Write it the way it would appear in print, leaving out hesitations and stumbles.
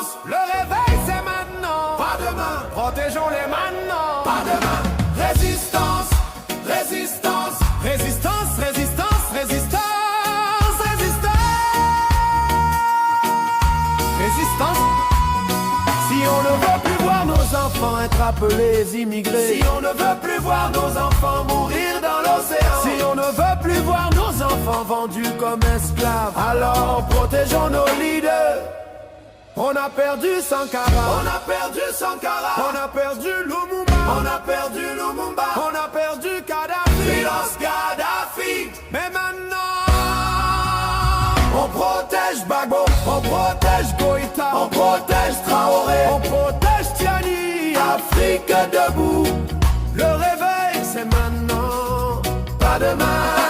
Résistance, le réveil c'est maintenant. Pas demain, protégeons-les maintenant. Pas demain. Résistance, résistance, résistance, résistance, résistance, résistance. Résistance. Si on ne veut plus voir nos enfants être appelés immigrés, si on ne veut plus voir nos enfants mourir dans l'océan, si on ne veut plus voir nos enfants vendus comme esclaves, alors protégeons nos leaders. On a perdu Sankara, on a perdu Sankara, on a perdu Lumumba, on a perdu Lumumba, on a perdu Kadhafi, Filos Kadhafi. Mais maintenant, on protège Gbagbo, on protège Goïta, on protège Traoré, on protège Tiani, Afrique debout. Le réveil c'est maintenant, pas demain.